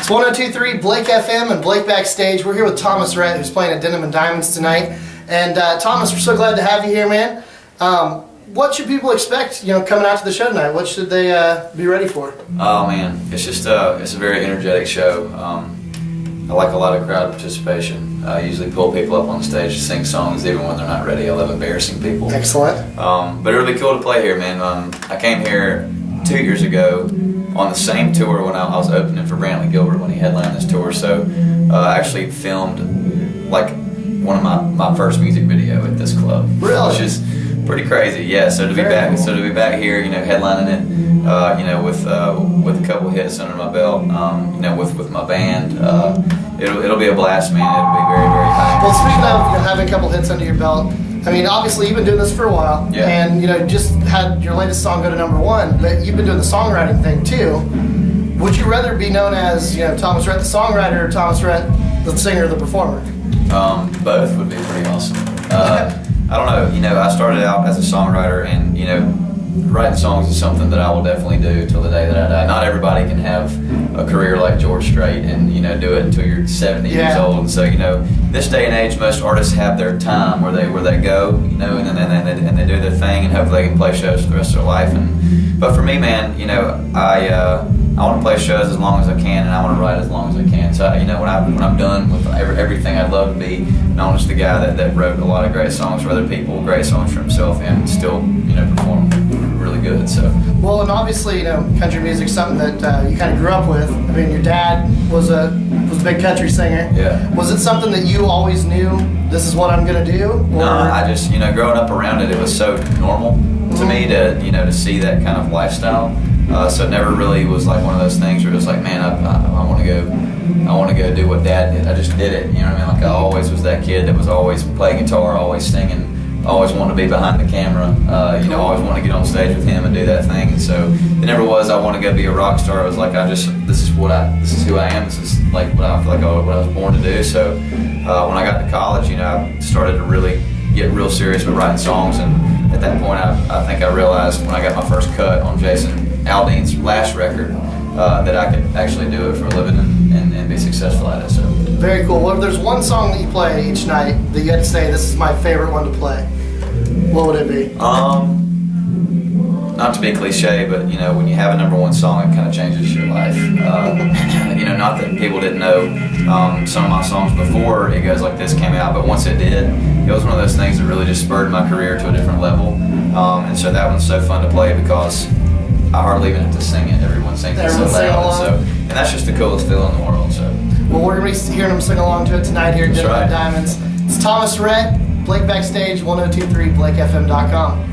It's 102.3 Blake FM and Blake Backstage. We're here with Thomas Rhett, who's playing at Denim and Diamonds tonight. And Thomas, we're so glad to have you here, man. What should people expect, coming out to the show tonight? What should they be ready for? Oh man, it's just it's a very energetic show. I like a lot of crowd participation. I usually pull people up on the stage to sing songs even when they're not ready. I love embarrassing people. Excellent. But it'll be cool to play here, man. I came here 2 years ago on the same tour when I was opening for Brantley Gilbert when he headlined this tour. So I actually filmed like one of my first music video at this club. Really? Which is pretty crazy. Yeah. So to be back, cool. so to be back here, headlining it, with a couple hits under my belt, with my band, it'll be a blast, man. It'll be very, very high. Well, speaking of having a couple hits under your belt, I mean, obviously you've been doing this for a while, yeah. And just had your latest song go to #1, but you've been doing the songwriting thing too. Would you rather be known as Thomas Rhett the songwriter or Thomas Rhett the singer or the performer? Both would be pretty awesome. I don't know. I started out as a songwriter, and writing songs is something that I will definitely do till the day that I die. Not everybody can have a career like George Strait and do it until you're 70 years old. And so this day and age, most artists have their time where they go, and they do their thing, and hopefully they can play shows for the rest of their life. But for me, man, I want to play shows as long as I can, and I want to write as long as I can. So when I'm done with everything, I'd love to be known as the guy that wrote a lot of great songs for other people, great songs for himself, and still perform really good. So well, and obviously country music's something that you kind of grew up with. I mean, your dad was a big country singer. Yeah. Was it something that you always knew this is what I'm gonna do? Or? No, I just growing up around it was so normal to me to see that kind of lifestyle. So it never really was like one of those things where it was like, man, I want to go do what Dad did. I just did it. You know what I mean? Like I always was that kid that was always playing guitar, always singing, always wanted to be behind the camera. Always want to get on stage with him and do that thing. And so it never was I want to go be a rock star. It was like this is who I am. This is like what I feel like what I was born to do. So when I got to college, I started to really get real serious with writing songs. And at that point, I think I realized when I got my first cut on Jason Aldean's last record that I could actually do it for a living and be successful at it. So very cool. Well, if there's one song that you play each night that you had to say this is my favorite one to play, what would it be? Not to be cliche, but when you have a #1 song, it kind of changes your life. Not that people didn't know some of my songs before It Goes Like This came out, but once it did, it was one of those things that really just spurred my career to a different level. And so that one's so fun to play because I hardly even have to sing it. Everyone sings it so loud. And that's just the coolest feeling in the world. So well, we're going to be hearing them sing along to it tonight here at Denim and Diamonds. It's Thomas Rhett, Blake Backstage, 102.3 BlakeFM.com.